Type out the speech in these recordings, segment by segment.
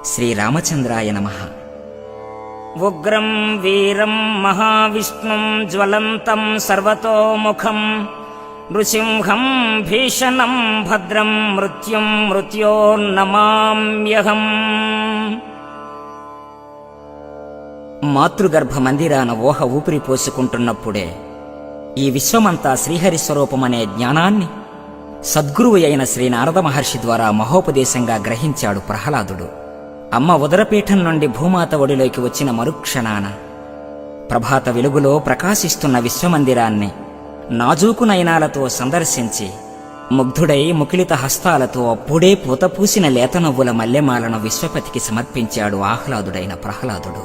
శ్రీరామచంద్రాయ నమః. ఉగ్రం వీరం మహావిష్ణుం జ్వలంతం సర్వతోముఖం నృసింహం భీషణం భద్రం మృత్యుం మృత్యోర్నమామ్యహం. మాతృగర్భ మందిరాన ఊహ ఊపిరి పోసుకుంటున్నప్పుడే ఈ విశ్వమంతా శ్రీహరి స్వరూపమనే జ్ఞానాన్ని సద్గురువు అయిన శ్రీ నారద మహర్షి ద్వారా మహోపదేశంగా గ్రహించాడు ప్రహ్లాదుడు. అమ్మ ఉదరపీఠం నుండి భూమాత ఒడిలోకి వచ్చిన మరుక్షణాన ప్రభాత వెలుగులో ప్రకాశిస్తున్న విశ్వమందిరాన్ని నాజూకు నయనాలతో సందర్శించి ముగ్ధుడై ముకిలిత హస్తాలతో అప్పుడే పూతపూసిన లేత నవ్వుల మల్లెమాలను విశ్వపతికి సమర్పించాడు ఆహ్లాదుడైన ప్రహ్లాదుడు.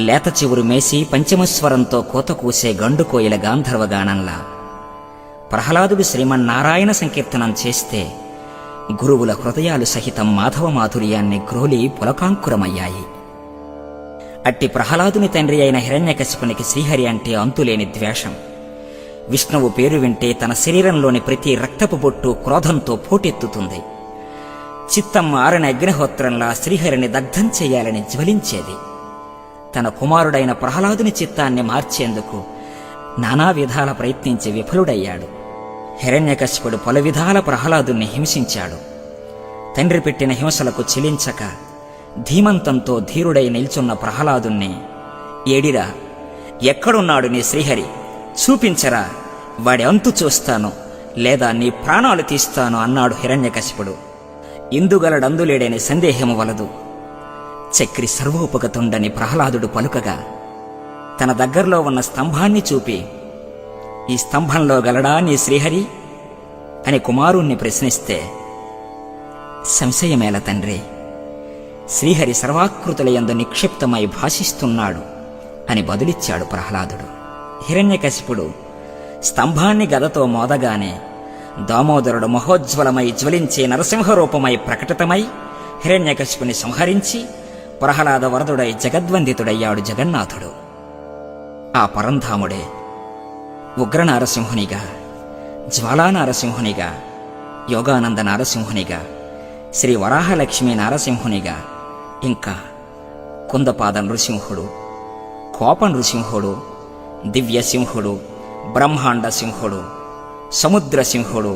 లేత చివురు మేసి పంచమస్వరంతో కోతకూసే గండుకోయిల గాంధర్వగానంలా ప్రహ్లాదుడు శ్రీమన్నారాయణ సంకీర్తనం చేస్తే గురువుల హృదయాలు సహితం మాధవ మాధుర్యాన్ని క్రోలి పులకాంకురమయ్యాయి. అట్టి ప్రహ్లాదుని తండ్రి అయిన హిరణ్యకశిపునికి శ్రీహరి అంటే అంతులేని ద్వేషం. విష్ణువు పేరు వింటే తన శరీరంలోని ప్రతి రక్తపు బొట్టు క్రోధంతో పోటెత్తుతుంది. చిత్తం ఆరణ అగ్నిహోత్రంలా శ్రీహరిని దగ్ధం చెయ్యాలని జ్వలించేది. తన కుమారుడైన ప్రహ్లాదుని చిత్తాన్ని మార్చేందుకు నానా విధాల ప్రయత్నించి విఫలుడయ్యాడు. హిరణ్యకశిపుడు పలు విధాల ప్రహ్లాదుని హింసించాడు. తండ్రి పెట్టిన హింసలకు చెలించక ధీమంతంతో ధీరుడై నిల్చున్న ప్రహ్లాదుణ్ణి, ఏడిరా, ఎక్కడున్నాడు నీ శ్రీహరి, చూపించరా, వాడి అంతు చూస్తాను, లేదా నీ ప్రాణాలు తీస్తాను అన్నాడు హిరణ్యకశిపుడు. ఇందుగలడందులేడని సందేహము వలదు. చక్రి సర్వోపగతుండని ప్రహ్లాదుడు పలుకగా తన దగ్గరలో ఉన్న స్తంభాన్ని చూపి, ఈ స్తంభంలో గలడా నీ శ్రీహరి అని కుమారుణ్ణి ప్రశ్నిస్తే, సంశయమేల తండ్రి, శ్రీహరి సర్వాకృతులయందు నిక్షిప్తమై భాషిస్తున్నాడు అని బదులిచ్చాడు ప్రహ్లాదుడు. హిరణ్యకశిపుడు స్తంభాన్ని గదతో మోదగానే దామోదరుడు మహోజ్వలమై జ్వలించే నరసింహరూపమై ప్రకటితమై హిరణ్యకశిపుని సంహరించి ప్రహ్లాద వరదుడై జగద్వందితుడయ్యాడు జగన్నాథుడు. ఆ పరంధాముడే ఉగ్రనారసింహునిగా, జ్వాలానారసింహునిగా, యోగానంద నారసింహునిగా, శ్రీ వరాహలక్ష్మీ నారసింహునిగా, ఇంకా కుందపాద నృసింహుడు, కోప నృసింహుడు, దివ్యసింహుడు, బ్రహ్మాండ సింహుడు, సముద్రసింహుడు,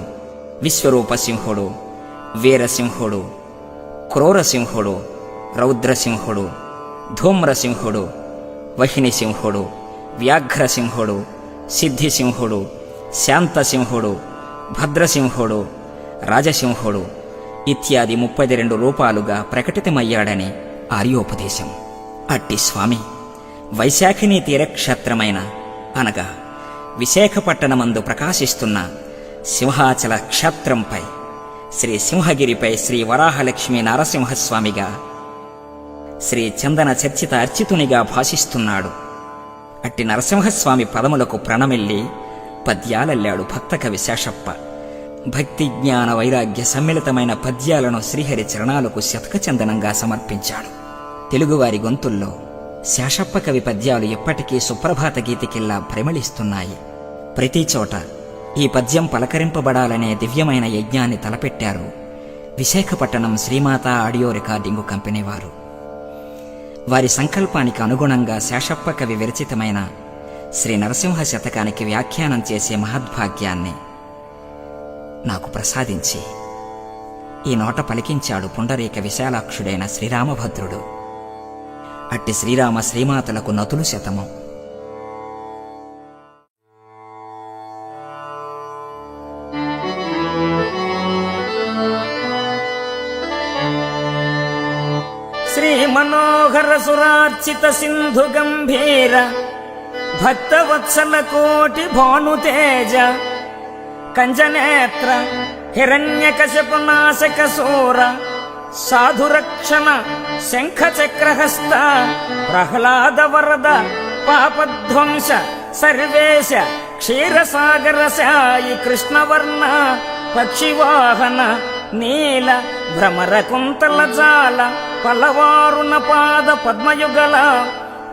విశ్వరూపసింహుడు, వీరసింహుడు, క్రూరసింహుడు, రౌద్రసింహుడు, ధూమ్రసింహుడు, వహినిసింహుడు, వ్యాఘ్రసింహుడు, సిద్ధిసింహుడు, శాంతసింహుడు, భద్రసింహుడు, రాజసింహుడు ఇత్యాది 32 రూపాలుగా ప్రకటితమయ్యాడని ఆర్యోపదేశం. అట్టి స్వామి వైశాఖిని తీరక్షేత్రమైన అనగా విశాఖపట్టణమందు ప్రకాశిస్తున్న సింహాచల క్షేత్రంపై శ్రీ సింహగిరిపై శ్రీ వరాహలక్ష్మీ నారసింహస్వామిగా, శ్రీ చందన చర్చిత అర్చితునిగా భాషిస్తున్నాడు. అట్టి నరసింహస్వామి పదములకు ప్రణమిల్లి పద్యాలల్లాడు భక్తకవి శేషప్ప. భక్తి జ్ఞాన వైరాగ్య సమ్మిళితమైన పద్యాలను శ్రీహరి చరణాలకు శతకచందనంగా సమర్పించాడు. తెలుగువారి గొంతుల్లో శేషప్ప కవి పద్యాలు ఎప్పటికీ సుప్రభాత గీతికిల్లా పరిమళిస్తున్నాయి. ప్రతి చోట ఈ పద్యం పలకరింపబడాలనే దివ్యమైన యజ్ఞాన్ని తలపెట్టారు Visakhapatnam Srimata audio recording company వారు. వారి సంకల్పానికి అనుగుణంగా శేషప్ప కవి విరచితమైన శ్రీ నరసింహ శతకానికి వ్యాఖ్యానం చేసే మహద్భాగ్యాన్ని నాకు ప్రసాదించి ఈ నోట పలికించాడు పుండరీక విశాలాక్షుడైన శ్రీరామభద్రుడు. అట్టి శ్రీరామ శ్రీమాతలకు నతులు శతము. శ్రీ మనోహర సురార్చిత సింధు గంభీర భక్తవత్సల కోటి భానుతేజ కంజనేత్ర హిరణ్యకశపు నాశక శూర సాధురక్షణ శంఖచక్రహస్త ప్రహ్లాద వరద పాపధ్వంస సర్వేశ క్షీరసాగర సాయి కృష్ణవర్ణ పక్షివాహన నీల భ్రమర కుంతల జాల పలవారుణ పాద పద్మయుగల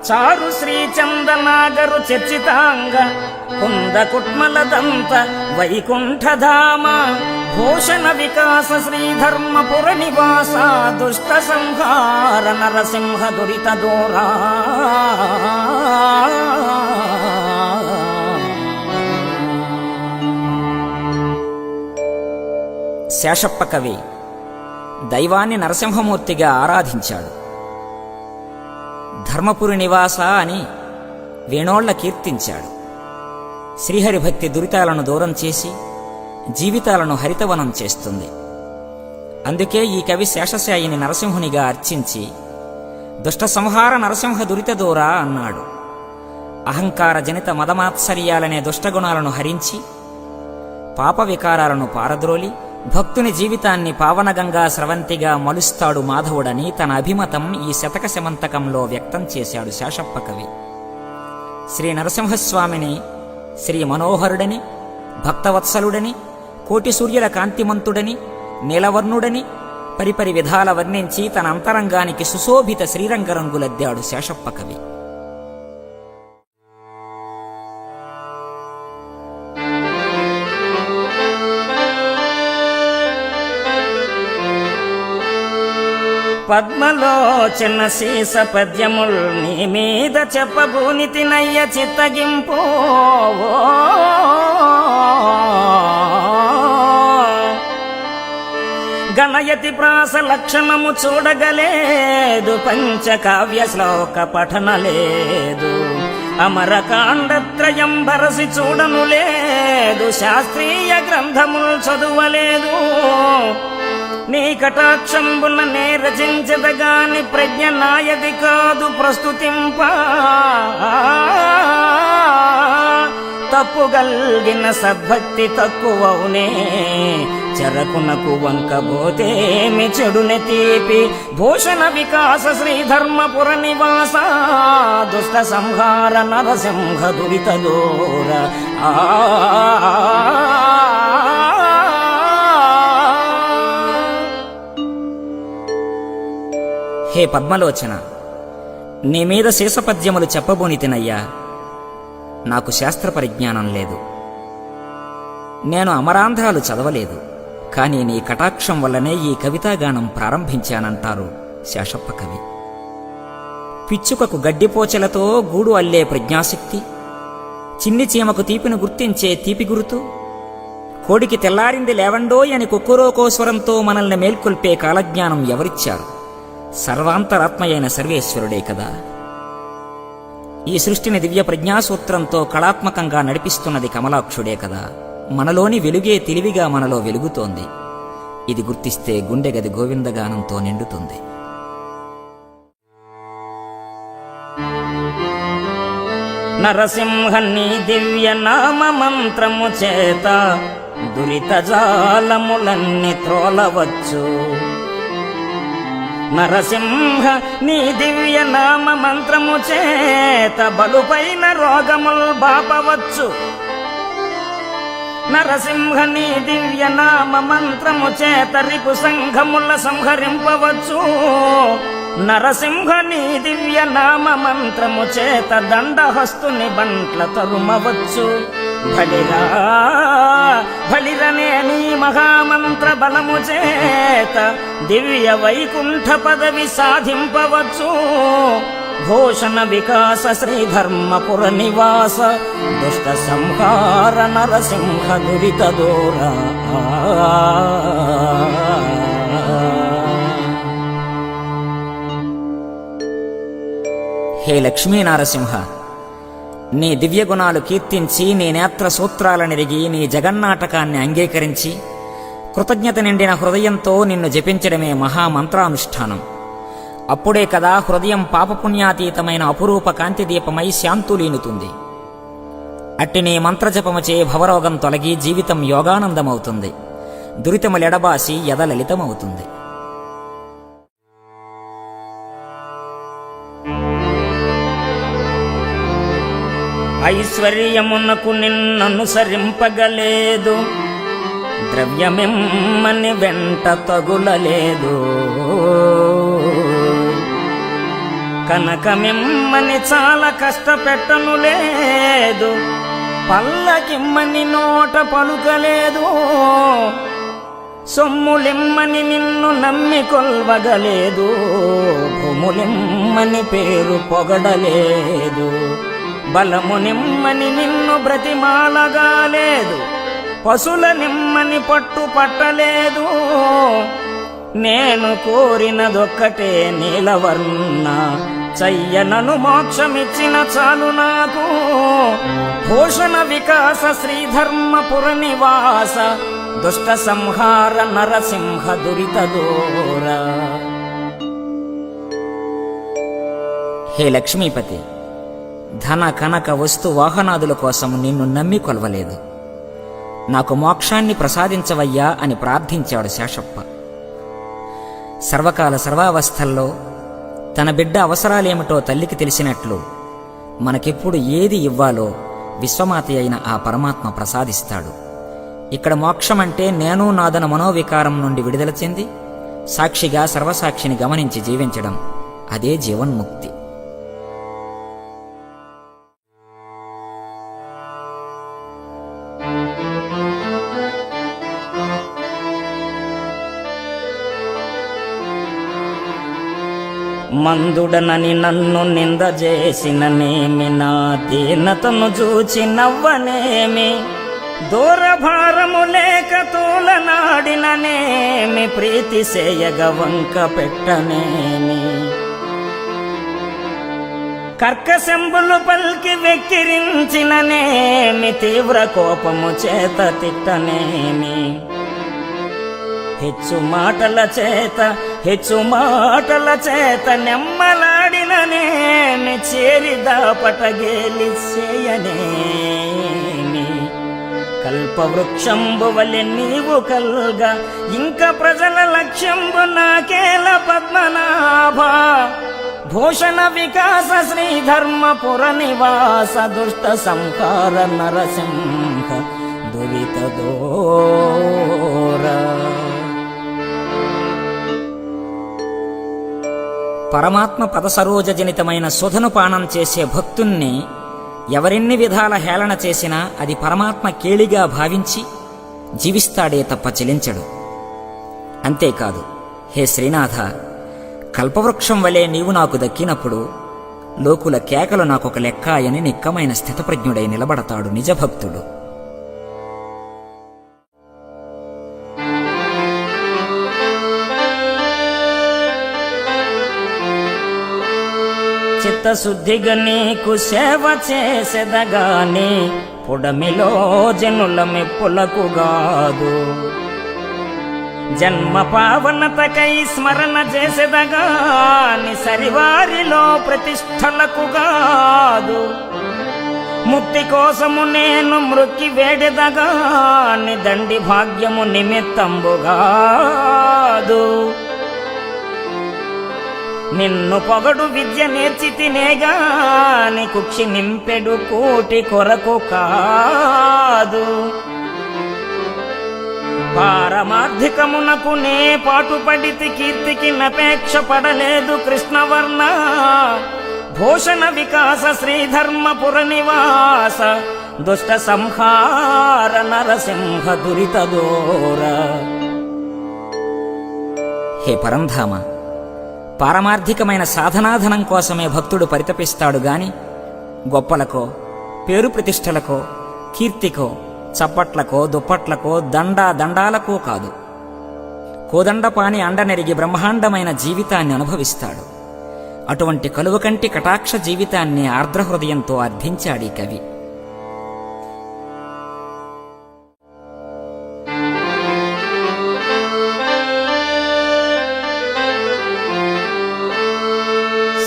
చారు శ్రీచందనాగరు చర్చితాంగ కుంద కుట్మల దంత వైకుంఠధామ భూషణ వికాస శ్రీధర్మపుర నివాస దుష్ట సంహార నరసింహ దురిత దూరా. శేషప్ప కవి దైవాన్ని నరసింహమూర్తిగా ఆరాధించాడు. ధర్మపురి నివాస అని వేణోళ్ల కీర్తించాడు. శ్రీహరి భక్తి దురితాలను దూరం చేసి జీవితాలను హరితవనం చేస్తుంది. అందుకే ఈ కవి శేషశాయిని నరసింహునిగా అర్చించి దుష్ట సంహార నరసింహ దురిత దూరా అన్నాడు. అహంకార జనిత మదమాత్సర్యాలనే దుష్టగుణాలను హరించి పాప వికారాలను పారద్రోలి భక్తుని జీవితాన్ని పావనగంగా స్రవంతిగా మలుస్తాడు మాధవుడని తన అభిమతం ఈ శతక శమంతకంలో వ్యక్తం చేశాడు శేషప్ప కవి. శ్రీ నరసింహస్వామిని శ్రీ మనోహరుడని, భక్తవత్సలుడని, కోటి సూర్యుల కాంతిమంతుడని, నీలవర్ణుడని పరిపరి విధాల వర్ణించి తన అంతరంగానికి సుశోభిత శ్రీరంగరంగులద్దాడు శేషప్ప కవి. పద్మలోచన శీస పద్యముల్ నీ మీద చెప్పబూనితి నయ్య చిత్తగింపు. గణయతి ప్రాస లక్షణము చూడగలేదు, పంచకావ్య శ్లోక పఠన లేదు, అమరకాండత్రయం బరసి చూడను లేదు, శాస్త్రీయ గ్రంథములు చదువలేదు. నీ కటాక్షంబున నే రచించదగాని ప్రజ్ఞ నాయది కాదు ప్రస్తుతింప. తప్పుగల్గిన సద్భక్తి తక్కువవునే, చెరకునకు వంకబోతేమి చెడునె తీపి. భూషణ వికాస శ్రీధర్మపుర నివాస దుష్ట సంహార నరసింహ దురిత దూర. హే పద్మలోచన, నీ మీద శేషపద్యములు చెప్పబోనితినయ్యా. నాకు శాస్త్ర పరిజ్ఞానం లేదు, నేను అమరాంధ్రాలు చదవలేదు, కానీ నీ కటాక్షం వల్లనే ఈ కవితాగానం ప్రారంభించానంటారు శేషప్ప కవి. పిచ్చుకకు గడ్డిపోచలతో గూడు అల్లే ప్రజ్ఞాశక్తి, చిన్ని చీమకు తీపిని గుర్తించే తీపి గురుతు, కోడికి తెల్లారింది లేవండోయ్ అని కుక్కురోకోస్వరంతో మనల్ని మేల్కొల్పే కాలజ్ఞానం ఎవరిచ్చారు? సర్వాంతరాత్మయైన సర్వేశ్వరుడే కదా. ఈ సృష్టిని దివ్య ప్రజ్ఞాసూత్రంతో కళాత్మకంగా నడిపిస్తున్నది కమలాక్షుడే కదా. మనలోని వెలుగే తెలివిగా మనలో వెలుగుతోంది. ఇది గుర్తిస్తే గుండెగది గోవిందగానంతో నిండుతుంది. నరసింహని దివ్య నామ మంత్రము చేత దురిత జాలములన్నీ త్రోలవచ్చు. నరసింహ నీ దివ్య నామ మంత్రము చేత బలుపైన రోగముల్ బాపవచ్చు. నరసింహ నీ దివ్య నామ మంత్రము చేత రిపు సంఘముల సంహరింపవచ్చు. నరసింహ నీ దివ్య నామ మంత్రము చేత దండహస్తుని బంట్ల తరుమవచ్చు. బలిరా బలిరనే నీ మహామంత్ర బలము చేత దివ్య వైకుంఠ పదవి సాధింపవచ్చు. భూషణ వికాస శ్రీధర్మపుర నివాస దుష్ట సంహార నరసింహ దురిత దూర. హే లక్ష్మీ నరసింహ, నీ దివ్యగుణాలు కీర్తించి నీ నేత్ర సూత్రాలనిరిగి నీ జగన్నాటకాన్ని అంగీకరించి కృతజ్ఞత నిండిన హృదయంతో నిన్ను జపించడమే మహామంత్రానుష్ఠానం. అప్పుడే కదా హృదయం పాపపుణ్యాతీతమైన అపురూప కాంతిదీపమై శాంతులీనుతుంది. అట్టి నీ మంత్రజపముచే భవరోగం తొలగి జీవితం యోగానందమవుతుంది, దురితములెడబాసి యదలలితమవుతుంది. ఐశ్వర్యమునకు నిన్ననుసరింపగలేదు, ద్రవ్యమిమ్మని వెంట తగులలేదు. కనకమిమ్మని చాలా కష్టపెట్టను లేదు, పల్లకిమ్మని నోట పలుకలేదు. సొమ్ములిమ్మని నిన్ను నమ్మి కొల్వగలేదు, భూములిమ్మని పేరు పొగడలేదు. బలము నిమ్మని నిన్ను బ్రతిమాలగాలేదు, పశుల నిమ్మని పట్టు పట్టలేదు. నేను కోరినదొక్కటే నీలవర్ణ, చయ్యనను మోక్షమిచ్చిన చాలు నాకు. భూషణ వికాస శ్రీధర్మపుర నివాస, దుష్ట సంహార నరసింహ దురిత దూర. హే లక్ష్మీపతి, ధన కనక వస్తు వాహనాదుల కోసం నిన్ను నమ్మి కొలవలేదు. నాకు మోక్షాన్ని ప్రసాదించవయ్యా అని ప్రార్థించాడు శేషప్ప. సర్వకాల సర్వావస్థల్లో తన బిడ్డ అవసరాలేమిటో తల్లికి తెలిసినట్లు మనకెప్పుడు ఏది ఇవ్వాలో విశ్వమాత అయిన ఆ పరమాత్మ ప్రసాదిస్తాడు. ఇక్కడ మోక్షమంటే నేను నాదన మనోవికారం నుండి విడుదల చెంది సాక్షిగా సర్వసాక్షిని గమనించి జీవించడం, అదే జీవన్ముక్తి. మందుడనని నన్ను నిందజేసిన నేమి, నా దీనతను చూచి నవ్వనేమి. దూరభారము లేక తూలనాడిననేమి, ప్రీతి సేయగ వంక పెట్టనేమి. కర్కశంబులు పల్కి వెక్కిరించిననేమి, తీవ్ర కోపము చేత తిట్టనేమి. హెచ్చు మాటల చేత నెమ్మలాడిననేమి, చేరిదాపట గేలి చేయనేమి. కల్పవృక్షంబు వలె నీవు కల్గా, ఇంకా ప్రజల లక్ష్యంబు నాకేల పద్మనాభ. భూషణ వికాస శ్రీధర్మపుర నివాస, దుష్ట సంహార నరసింహ దురిత దూర. పరమాత్మ పదసరోజజనితమైన సుధను పానం చేసే భక్తుణ్ణి ఎవరెన్ని విధాల హేళన చేసినా అది పరమాత్మ కేళిగా భావించి జీవిస్తాడే తప్ప చెలించడు. అంతేకాదు, హే శ్రీనాథ, కల్పవృక్షం వలె నీవు నాకు దక్కినప్పుడు లోకుల కేకలు నాకొక లెక్కాయని నిక్కమైన స్థితప్రజ్ఞుడై నిలబడతాడు నిజభక్తుడు. చిత్తశుద్ధిగా నీకు సేవ చేసెదగాని, పుడమిలో జనుల మెప్పులకుగాదు. జన్మ పావనతకై స్మరణ చేసెదగాని, సరివారిలో ప్రతిష్టలకుగాదు. ముక్తి కోసము నేను మృక్కి వేడెదగాని, దండి భాగ్యము నిమిత్తంబుగాదు. నిన్ను పొగడు విద్య నేర్చి తినేగాని, కుక్షి నింపెడు కోటి కొరకు కాదు. పారమార్థికమునకు నే పాటుపడితి, కీర్తికి నపేక్ష పడలేదు కృష్ణవర్ణ. భూషణ వికాస శ్రీధర్మపుర నివాస, దుష్ట సంహార నరసింహ దురిత దూర. హే పరంధామ, పారమార్థికమైన సాధనాధనం కోసమే భక్తుడు పరితపిస్తాడు గాని గొప్పలకో, పేరు ప్రతిష్టలకో, కీర్తికో, చప్పట్లకో, దుప్పట్లకో, దండాలకో కాదు. కోదండపాని అండనెరిగి బ్రహ్మాండమైన జీవితాన్ని అనుభవిస్తాడు. అటువంటి కలువకంటి కటాక్ష జీవితాన్ని ఆర్ద్రహృదయంతో అర్థించాడీ కవి.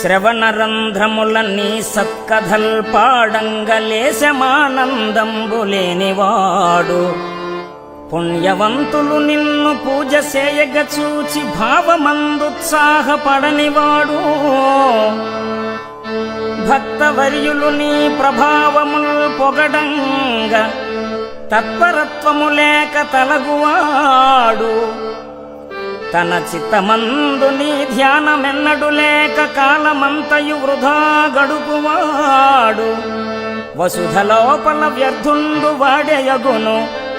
శ్రవణరంధ్రములన్నీ సత్కథల్ పాడంగలేశమానందంబులేనివాడు. పుణ్యవంతులు నిన్ను పూజ చేయగ చూచి భావమందుత్సాహపడనివాడు. భక్తవర్యులు నీ ప్రభావముల్ పొగడంగ, తత్పరత్వము లేక తలగువాడు. తన చిత్తమందు నీ ధ్యానమెన్నడు లేక, కాలమంతయు వృధా గడుపువాడు. వసుధ లోపల వ్యర్థుండు వాడెయగును,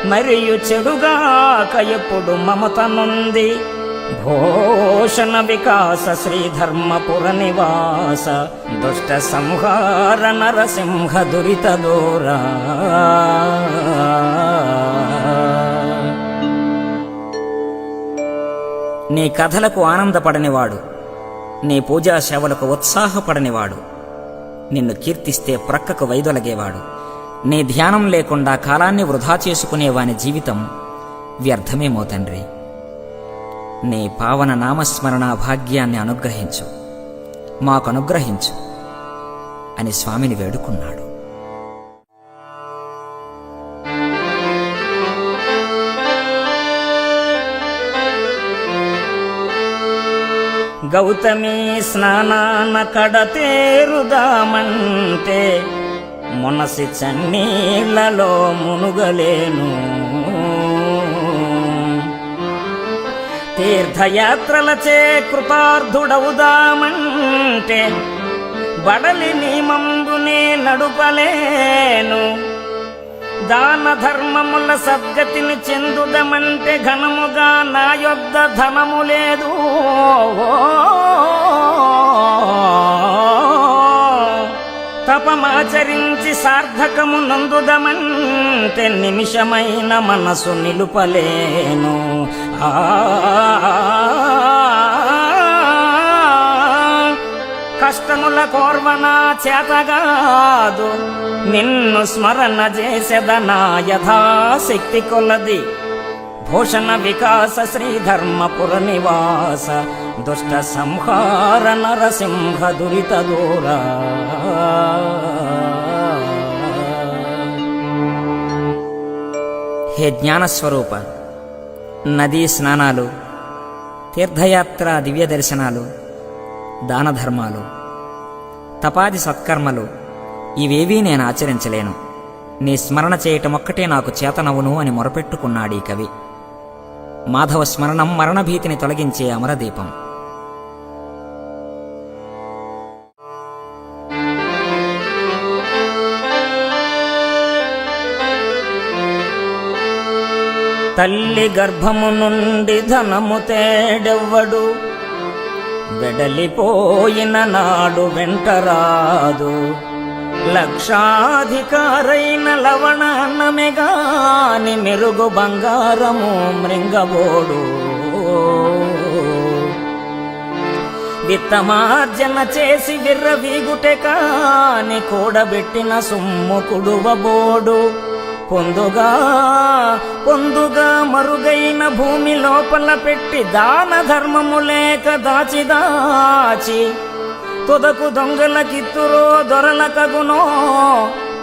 మరియు చెడుగాక ఎప్పుడు మమత నొంది భూషణ వికాస శ్రీధర్మపుర నివాస దుష్ట సంహార నరసింహ దురిత దూరా. నీ కథలకు ఆనందపడనివాడు, నీ పూజా సేవలకు ఉత్సాహపడనివాడు, నిన్ను కీర్తిస్తే ప్రక్కకు వైదొలగేవాడు, నీ ధ్యానం లేకుండా కాలాన్ని వృధా చేసుకునేవాని జీవితం వ్యర్థమేమో తండ్రి. నీ పావన నామస్మరణ భాగ్యాన్ని అనుగ్రహించు, మాకు అనుగ్రహించు అని స్వామిని వేడుకున్నాడు. గౌతమి స్నానాన కడతేరుదామంటే మునసి చన్నీళ్లలో మునుగలేను. తీర్థయాత్రలచే కృతార్థుడవుదామంటే బడలి నియమంబునే నడుపలేను. దాన ధర్మముల సద్గతిని చెందుదమంటే ఘనముగా నా యొద్ద ధనము లేదు. తపమాచరించి సార్థకము నందుదమంటే నిమిషమైన మనసు నిలుపలేను. కష్టముల కోర్వనా చేతగాదు, నిన్ను స్మరణ చేసెదనా యథాశక్తి కొలది. భూషణ వికాస శ్రీధర్మపుర నివాస దుష్ట సంహార నరసింహ దురిత దూరా. హే జ్ఞానస్వరూప, నదీ స్నానాలు, తీర్థయాత్ర, దివ్య దర్శనాలు, దాన ధర్మాలు, తపాది సత్కర్మలు ఇవేవీ నేను ఆచరించలేను. నీ స్మరణ చేయటమొక్కటే నాకు చేతనవును అని మొరపెట్టుకున్నాడీ కవి. మాధవ స్మరణం మరణభీతిని తొలగించే అమరదీపం. తల్లి గర్భము నుండి ధనము తేడెవ్వడు, వెడలిపోయిన నాడు వెంటరాదు. లక్షాధికారైన లవణ అన్నమెగాని మెరుగు బంగారము మృంగబోడు. విత్తమార్జన చేసి విర్రవీగుటె కాని కూడబెట్టిన సొమ్ము కుడువబోడు. పొందుగా మరుగైన భూమి లోపల పెట్టి దాన ధర్మము లేక దాచి తుదకు దొంగల కిత్తురో దొరల కగునో.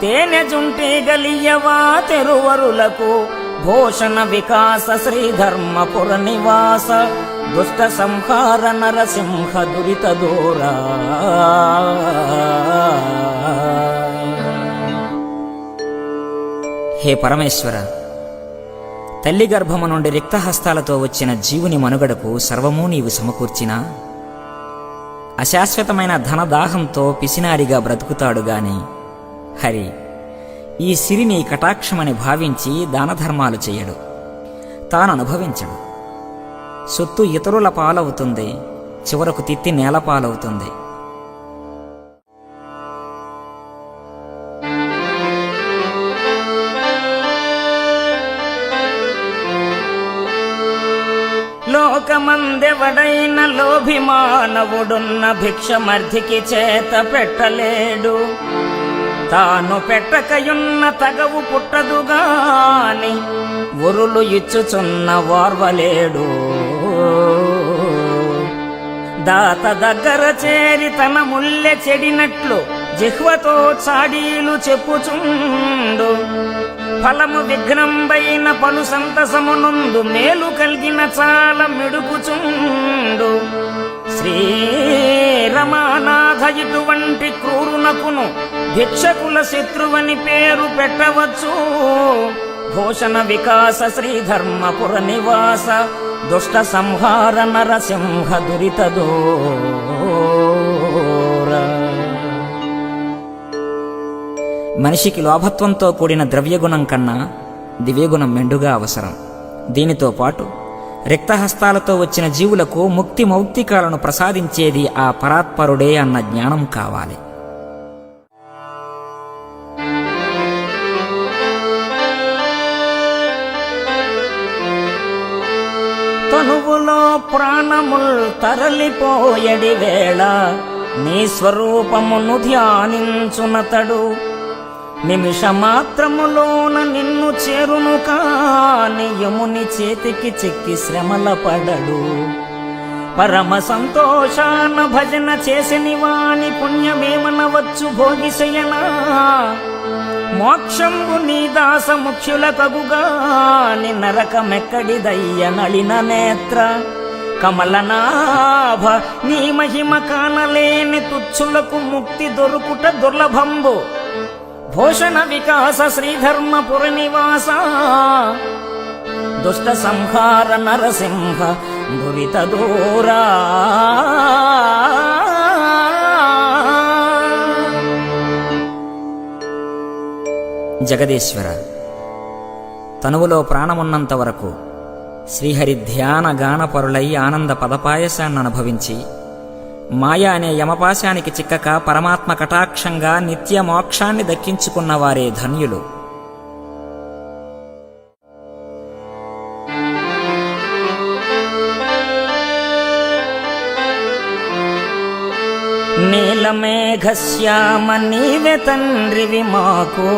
తేనె జుంటి గలియవా తెరువరులకు భూషణ వికాస శ్రీధర్మపుర నివాస దుష్ట సంహార నరసింహ దురిత దూరా. హే పరమేశ్వర, తల్లి గర్భము నుండి రిక్తహస్తాలతో వచ్చిన జీవుని మనుగడకు సర్వమూ నీవు సమకూర్చినా అశాశ్వతమైన ధనదాహంతో పిసినారిగా బ్రతుకుతాడుగాని హరి ఈ సిరిని కటాక్షమని భావించి దానధర్మాలు చెయ్యడు, తాననుభవించడు. సొత్తు ఇతరుల పాలవుతుంది, చివరకు తిత్తి నేల పాలవుతుంది. లోకమందెవడైన లోభి మానవుడున్న భిక్షమర్థికి చేత పెట్టలేడు. తాను పెట్టకయున్న తగవు పుట్టదుగాని ఉరులు ఇచ్చుచున్న వార్వలేడు. దాత దగ్గర చేరి తన ముల్లె చెడినట్లు జిహ్వతో చాడీలు చెప్పుచుండు. ఫలము విఘ్నంబైన పలు సంతసమునందు మేలు కలిగిన చాలా మిడుకుచుండు. శ్రీరమానాథ ఇటువంటి క్రూరునకును భిక్షకుల శత్రువని పేరు పెట్టవచ్చు. భూషణ వికాస శ్రీధర్మపుర నివాస దుష్ట సంహార నరసింహ దురిత దూరా. మనిషికి లోభత్వంతో కూడిన ద్రవ్యగుణం కన్నా దివ్యగుణం మెండుగా అవసరం. దీనితో పాటు రిక్తహస్తాలతో వచ్చిన జీవులకు ముక్తి మౌక్తికాలను ప్రసాదించేది ఆ పరాత్పరుడే అన్న జ్ఞానం కావాలి. తనువులో ప్రాణముల్ తరలిపోయడి వేళ నీ స్వరూపమును ధ్యానించునతడు నిమిషమాత్రములోన నిన్ను చేరును కాని యముని చేతికి చిక్కి శ్రమల పడడు. పరమ సంతోషాన భజన చేసిని వాని పుణ్యమేమనవచ్చు భోగిశయనా మోక్షంబు నీ దాస ముఖ్యుల కగుగాని నరకమెక్కడిదయ్య నళిన నేత్ర కమలనాభ నీ మహిమ కానలేని తుచ్చులకు ముక్తి దొరుకుట దుర్లభంబు. భూషణ వికాస శ్రీధర్మపుర నివాస దుష్ట సంహార నరసింహ దురిత దూరా. జగదీశ్వర, తనువులో ప్రాణమున్నంత వరకు శ్రీహరి ధ్యాన గానపరులై ఆనంద పదపాయసాన్ని అనుభవించి మాయ అనే యమపాశానికి చిక్కక పరమాత్మ కటాక్షంగా నిత్య మోక్షాన్ని దక్కించుకున్నవారే ధన్యులు. నీలమేఘశ్యామ నీవే తండ్రివి మాకు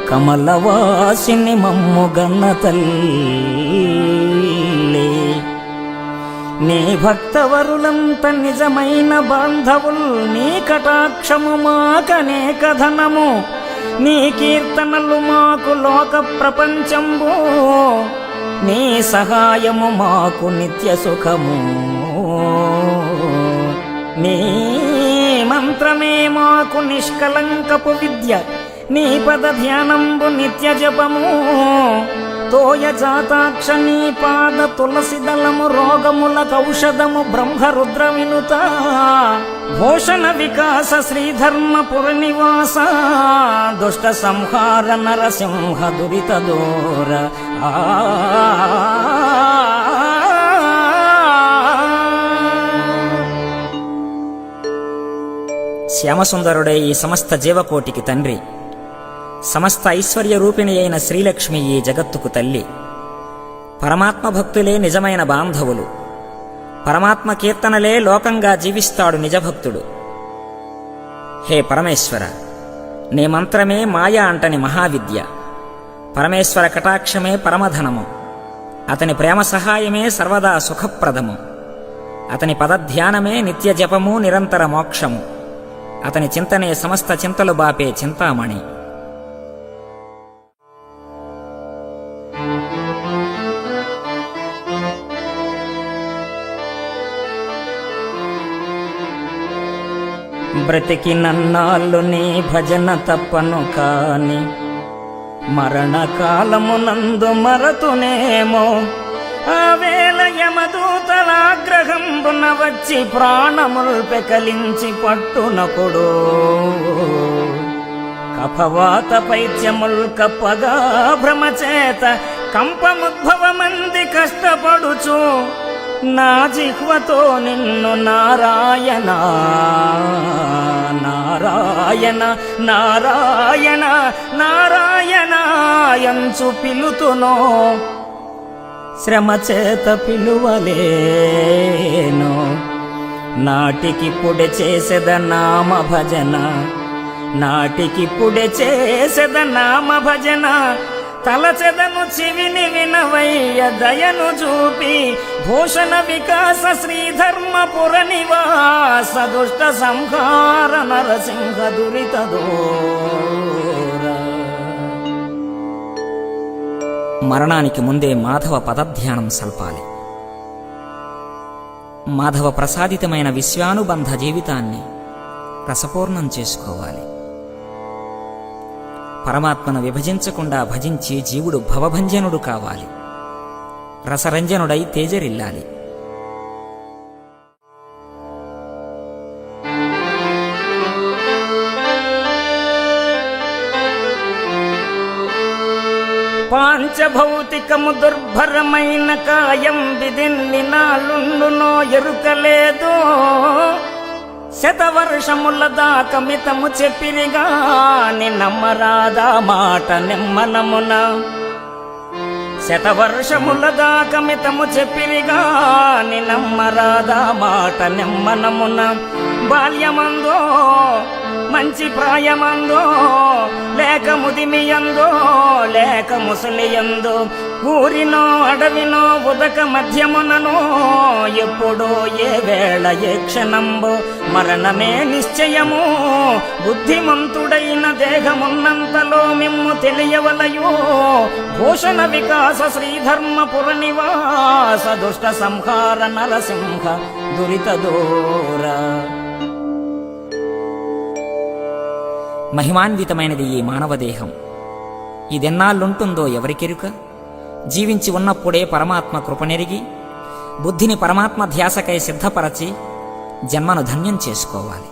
కమలవాసిని మమ్ముగన్న తల్లి. నీ భక్తవరులంత నిజమైన బాంధవుల్ నీ కటాక్షము మాకనేక ధనము నీ కీర్తనలు మాకు లోక ప్రపంచంబు నీ సహాయము మాకు నిత్య సుఖము. నీ మంత్రమే మాకు నిష్కలంకపు విద్య నీ పద ధ్యానంబు నిత్య జపము. తోయ జాతాక్ష నీ పాద తులసి దళము రోగముల కౌషధము బ్రహ్మరుద్ర వినుత. భూషణ వికాస శ్రీధర్మపుర నివాస దుష్ట సంహార నరసింహ దురిత దూర. శ్యామసుందరుడే ఈ సమస్త జీవకోటికి తండ్రి, సమస్త ఐశ్వర్య రూపిణి అయిన శ్రీలక్ష్మి ఈ జగత్తుకు తల్లి. పరమాత్మ భక్తులే నిజమైన బాంధవులు. పరమాత్మ కీర్తనలే లోకంగా జీవిస్తాడు నిజభక్తుడు. హే పరమేశ్వర, నీ మంత్రమే మాయా అంటని మహావిద్య. పరమేశ్వర కటాక్షమే పరమధనము. అతని ప్రేమ సహాయమే సర్వదా సుఖప్రదము. అతని పదధ్యానమే నిత్య జపము నిరంతర మోక్షము. అతని చింతనే సమస్త చింతలు బాపే చింతామణి. బ్రతికి నన్నాళ్ళు నీ భజన తప్పను కాని మరణకాలమునందు మరతునేమో. ఆ వేళ యమదూతలాగ్రహంబున వచ్చి ప్రాణముల్ పెకలించి పట్టునప్పుడు కఫవాత పైత్యముల్ కప్పగా భ్రమచేత కంపముద్భవమంది కష్టపడుచు నా జిహ్వతో నిన్ను నారాయణ నారాయణ నారాయణ నారాయణ యంచు పిలుతునో. శ్రమచేత పిలువలేను నాటికిప్పుడే చేసెద నామ భజన. నాటికిప్పుడే చేసెద నామ భజన. తలచెదను చివిని వినవయ్య దయను చూపి. భూషణ వికాస శ్రీధర్మపుర నివాస దుష్ట సంహార నరసింహ దురిత దూర. మరణానికి ముందే మాధవ పదధ్యానం సల్పాలి. మాధవ ప్రసాదితమైన విశ్వానుబంధ జీవితాన్ని రసపూర్ణం చేసుకోవాలి. పరమాత్మను విభజించకుండా భజించి జీవుడు భవభంజనుడు కావాలి. రసరంజనుడై తేజరిల్లాలి. పాంచభౌతికము దుర్భరమైన కాయం విదిన్ని నాలుండునో ఎరుకలేదు. శతవర్షముల దాకా మితము చెప్పిరిగాని నమ్మరాదా మాట నిమ్మనమున. శతవర్షముల దాకా మితము చెప్పిరిగాని నమ్మరాదా మాట నిమ్మనమున. బాల్యమందో మంచి ప్రాయమందో లేక ముదిమియందో లేక ముసలియందో ఊరినో అడవినో ఉదక మధ్యముననో ఎప్పుడో ఏ వేళ ఏ క్షణంబో మరణమే నిశ్చయము. బుద్ధిమంతుడైన దేహమున్నంతలో మిమ్ము తెలియవలయో. భూషణ వికాస శ్రీధర్మపుర నివాస దుష్ట సంహార నరసింహ దురిత దూర. మహిమాన్వితమైనది ఈ మానవదేహం. ఇదెన్నాళ్ళుంటుందో ఎవరికెరుక. జీవించి ఉన్నప్పుడే పరమాత్మ కృపనెరిగి బుద్ధిని పరమాత్మ ధ్యాసకై సిద్ధపరచి జన్మను ధన్యం చేసుకోవాలి.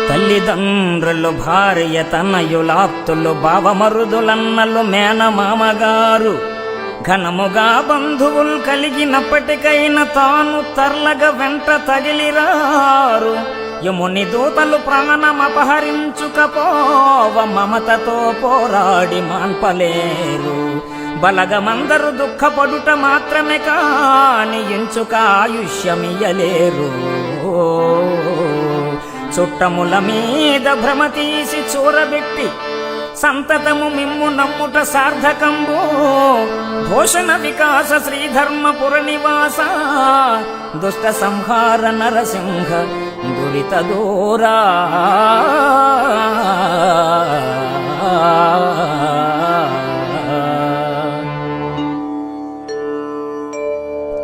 తల్లిదండ్రులు భార్య తనయులాప్తులు బావమరుదులన్నలు మేనమామగారు ఘనముగా బంధువులు కలిగినప్పటికైనా తాను తర్లగ వెంట తగిలిరారు. యముని దూతలు ప్రాణమపహరించుకపోవ మమతతో పోరాడి మాన్పలేరు. బలగమందరు దుఃఖపడుట మాత్రమే కాని ఎంచుక ఆయుష్యమియలేరు. చుట్టముల మీద భ్రమ తీసి చూరబెట్టి సంతతము మిమ్ము నమ్ముట సార్థకంబో. భూషణ వికాస శ్రీధర్మపుర నివాస దుష్ట సంహార నరసింహ దురిత దూరా.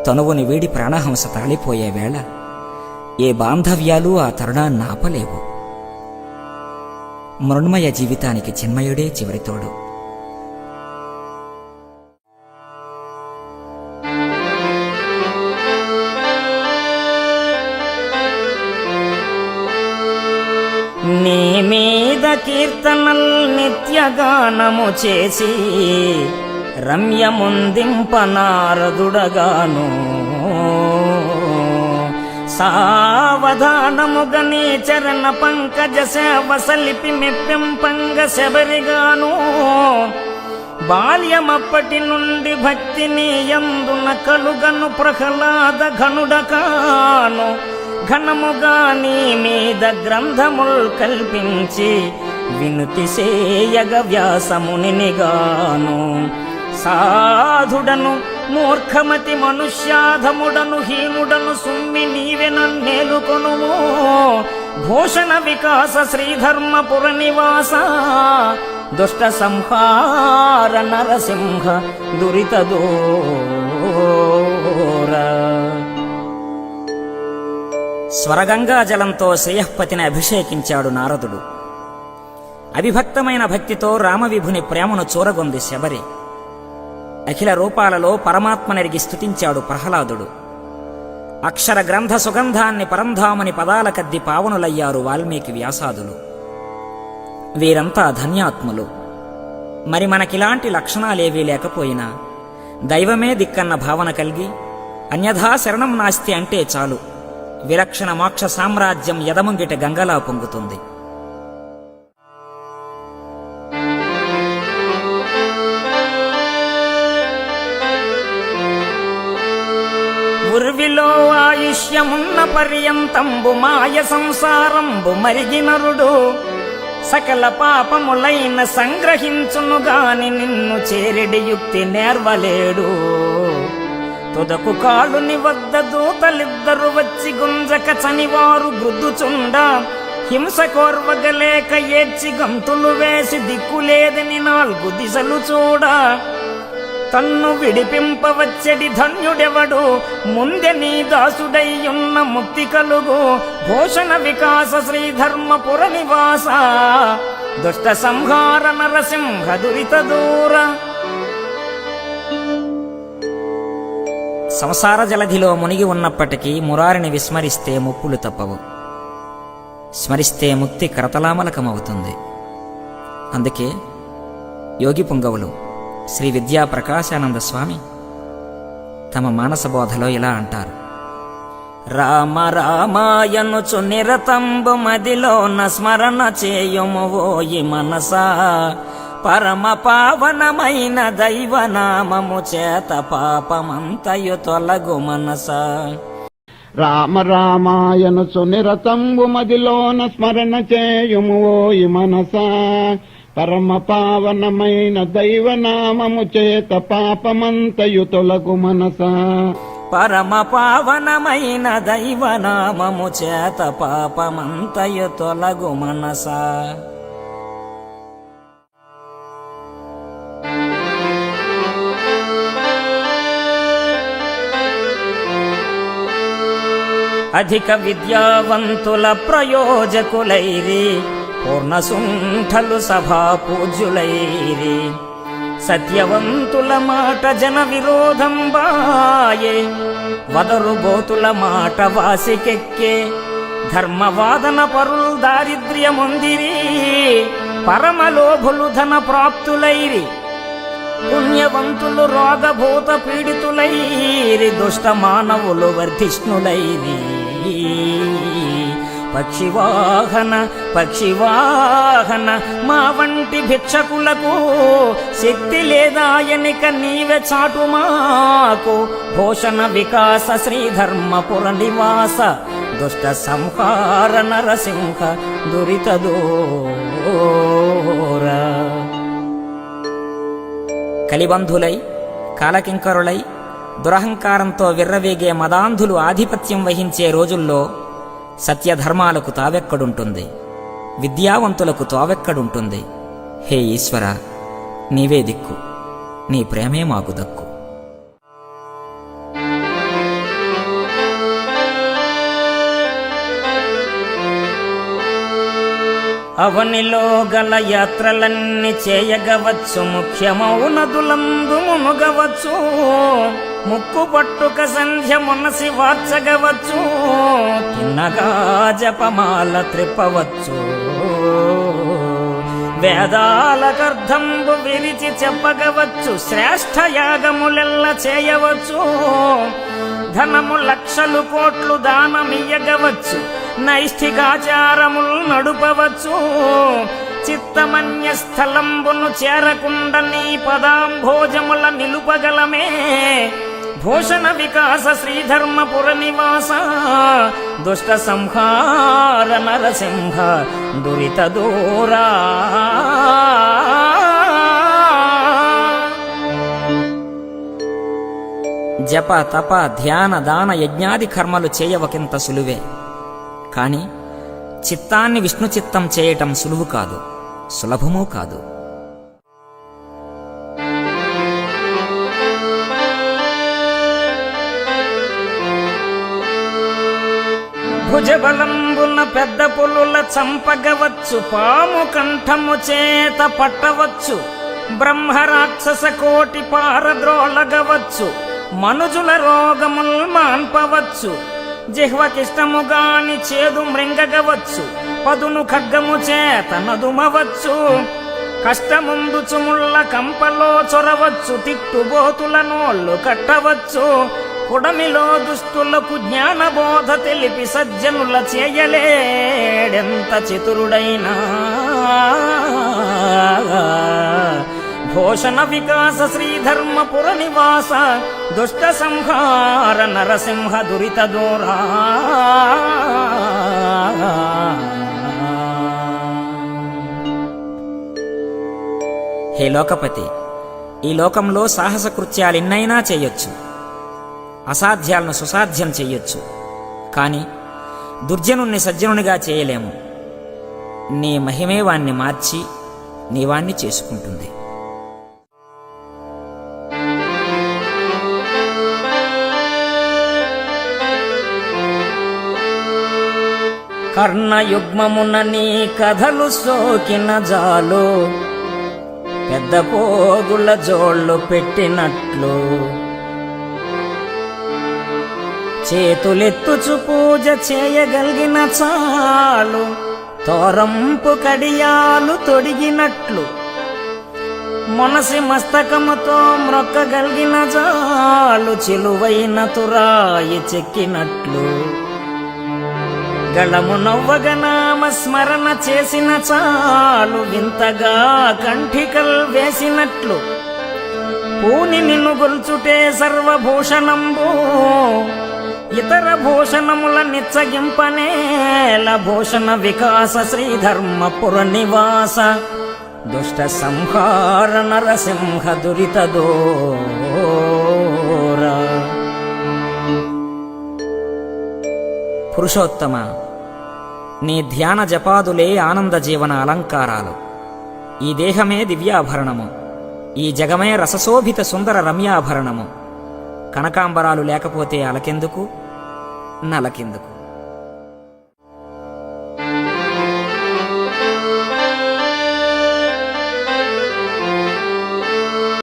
తనువుని వీడి ప్రాణహంస తరలిపోయే వేళ ఏ బాంధవ్యాలు ఆ తరుణాన్ని ఆపలేవు. మృణ్మయ జీవితానికి చిన్మయుడే చివరితోడు. నీ మీద కీర్తనల్ నిత్యగానము చేసి రమ్యముందింప నారదుడగాను. సావధానముగ నీ చరణ పంకజ సేవ సలిపి మెప్పింపంగ శబరిగాను. బాల్యమప్పటి నుండి భక్తిని యందున కలుగను ప్రహ్లాద ఘనుడకాను. ఘనముగా నీ మీద గ్రంథముల్ కల్పించి వినుతి సేయగ వ్యాసమునిగాను. సాధుడను మూర్ఖమతి మనుష్యాధముడను హీనుడను సుమ్మి నీవె నన్నేలుకొనుము. భూషణ వికాస శ్రీధర్మపుర నివాస దుష్ట సంహార నరసింహ దురిత దూర. స్వరగంగా జలంతో శ్రేయఃపతిని అభిషేకించాడు నారదుడు. అవిభక్తమైన భక్తితో రామవిభుని ప్రేమను చూరగొంది శబరి. అఖిల రూపాలలో పరమాత్మనెరిగి స్తుతించాడు ప్రహ్లాదుడు. అక్షర గ్రంథ సుగంధాన్ని పరంధాముని పదాలకద్ది పావనులయ్యారు వాల్మీకి వ్యాసాదులు. వీరంతా ధన్యాత్ములు. మరి మనకిలాంటి లక్షణాలేవీ లేకపోయినా దైవమే దిక్కన్న భావన కలిగి అన్యథా శరణం నాస్తి అంటే చాలు, విలక్షణ మోక్ష సామ్రాజ్యం ఎదముంగిట గంగలా పొంగుతుంది. ఉర్విలో ఆయుష్యమున్న పర్యంతంబు మాయ సంసారంబు మరిగినరుడు సకల పాపములైన సంగ్రహించునుగాని నిన్ను చేరెడి యుక్తి నేర్వలేడు. తుదకు కాళుని వద్ద దూతలిద్దరు వచ్చి గుంజక చనివారు గుద్దుచుండ హింస కోర్వగలేక ఏడ్చి గంతులు వేసి దిక్కులేదని 4 దిశలు చూడ. తన్ను విడిపింపవచ్చడి ధన్యుడెవడు ముందె నీ దాసుడయ్యున్న ముక్తి కలుగు. భూషణ వికాస శ్రీధర్మపుర నివాస దుష్ట సంహార నరసింహ దురిత దూర. సంసార జలధిలో మునిగి ఉన్నప్పటికీ మురారిని విస్మరిస్తే ముప్పులు తప్పవు. స్మరిస్తే ముక్తి కరతలామలకమవుతుంది. అందుకే యోగి పుంగవులు శ్రీ విద్యా ప్రకాశానంద స్వామి తమ మానసబోధలో ఇలా అంటారు: రామ రామాయనుచు నిరతంబు మదిలోన స్మరణ చేయుము ఓయి మనసా, పరమ పావనమైన దైవనామము చేత పాపమంతయు తొలగు మనసా. రామ రామాయనుచు నిరతంబు మదిలోన స్మరణ చేయుము ఓయి మనసా, పరమ పావనమైన దైవనామము చేత పాపమంతయు తొలగు మనసా. పరమ పావనమైన దైవనామము చేత పాపమంతయు తొలగు మనసా. అధిక విద్యావంతుల ప్రయోజకులైరి, పూర్ణసుంఠలు సభా పూజ్యులైరి. సత్యవంతుల మాట జన విరోధం బాయే, వదరుబోతుల మాట వాసికెక్కే. ధర్మవాదన పరుల్ దారిద్ర్యముందిరి, పరమలోభులు ధన ప్రాప్తులైరి. పుణ్యవంతులు రోగభూత పీడితులైరి, దుష్ట మానవులు వర్ధిష్ణులైరి. పక్షివాహన పక్షివాహన మా వంటి భిక్షకులకు శక్తి లేదాయనిక నీవే చాటు మాకు. భూషణ వికాస శ్రీధర్మపుర నివాస, దుష్ట సంహార నరసింహ దురిత దూర. కలిబంధులై కాలకింకరులై దురహంకారంతో విర్రవేగే మదాంధులు ఆధిపత్యం వహించే రోజుల్లో సత్యధర్మాలకు తావెక్కడుంటుంది? విద్యావంతులకు తావెక్కడుంటుంది? హే ఈశ్వర, నీవే దిక్కు, నీ ప్రేమే మాకు దక్కు. అవనిలో గల యాత్రలన్నీ చేయగవచ్చు, ముఖ్యమౌ నదులందు మునుగవచ్చు. ముక్కు పట్టుక సంధ్య మునసి వార్చగవచ్చు, తిన్నగా జపమాల త్రిప్పవచ్చు. వేదాలకర్ధంబు విరిచి చెప్పగవచ్చు, శ్రేష్ఠ యాగములెల్ల చేయవచ్చు. ధనము లక్షలు కోట్లు దానమియ్యగవచ్చు, నైష్ఠికాచారములు నడుపవచ్చు. చిత్తమన్య స్థలంబును చేరకుండ నీ పదాంభోజముల నిలుపగలమే. భూషణ వికాస శ్రీధర్మపుర నివాస, దుష్ట సంహార నరసింహ దురిత దూరా. జప తప ధ్యాన దాన యజ్ఞాది కర్మలు చేయవకింత సులువే, కాని చిత్తాన్ని విష్ణు చిత్తం చేయటం సులువు కాదు, సులభమూ కాదు. భుజబలంబున పెద్ద పులుల చంపగవచ్చు, పాము కంఠము చేత పట్టవచ్చు. బ్రహ్మరాక్షస కోటి పారద్రోలగవచ్చు, మనుజుల రోగముల్ మాన్పవచ్చు. జిహ్వకిష్టముగాని చేదు మృంగగవచ్చు, పదును ఖడ్గము చేత నదుమవచ్చు. కష్టముందుచు ముళ్ళ కంపలో చొరవచ్చు, తిట్టుబోతుల నోళ్ళు కట్టవచ్చు. పుడమిలో దుష్టులకు జ్ఞానబోధ తెలిపి సజ్జనుల చేయలేడెంత చతురుడైనా. భూషణ వికాస శ్రీధర్మపుర నివాస, దుష్ట సంహార నరసింహ దురిత దూరా. హే లోకపతి, ఈ లోకంలో సాహస కృత్యాలెన్నైనా చేయొచ్చు, అసాధ్యాలను సుసాధ్యం చెయ్యొచ్చు, కాని దుర్జనుణ్ణి సజ్జనునిగా చేయలేము. నీ మహిమే వాణ్ణి మార్చి నీవాణ్ణి చేసుకుంటుంది. కర్ణయుగ్మమున నీ కథలు సోకిన జాలు, పెద్ద పోగుల జోళ్ళు పెట్టినట్లు. చేతులెత్తుచు పూజ చేయగలిగిన చాలు, తోరంపు కడియాలు తొడిగినట్లు. మనసి మస్తకముతో మ్రొక్కగలిగిన చాలు, చిలువైన తురాయి చెక్కినట్లు. గళము నవ్వగ నామ స్మరణ చేసిన చాలు, వింతగా కంఠికల్ వేసినట్లు. పూని నిన్ను గొల్చుటే సర్వభూషణంబు, ఇతర భూషణముల నిచ్చగింపనేల. భూషణ వికాస శ్రీధర్మపుర నివాస, దుష్ట సంహార నరసింహ దురిత దూరా. పురుషోత్తమ, నీ ధ్యాన జపాదులే ఆనంద జీవన అలంకారాలు. ఈ దేహమే దివ్యాభరణము, ఈ జగమే రసశోభిత సుందర రమ్యాభరణము. కనకాంబరాలు లేకపోతే అలకెందుకు, నలకెందుకు?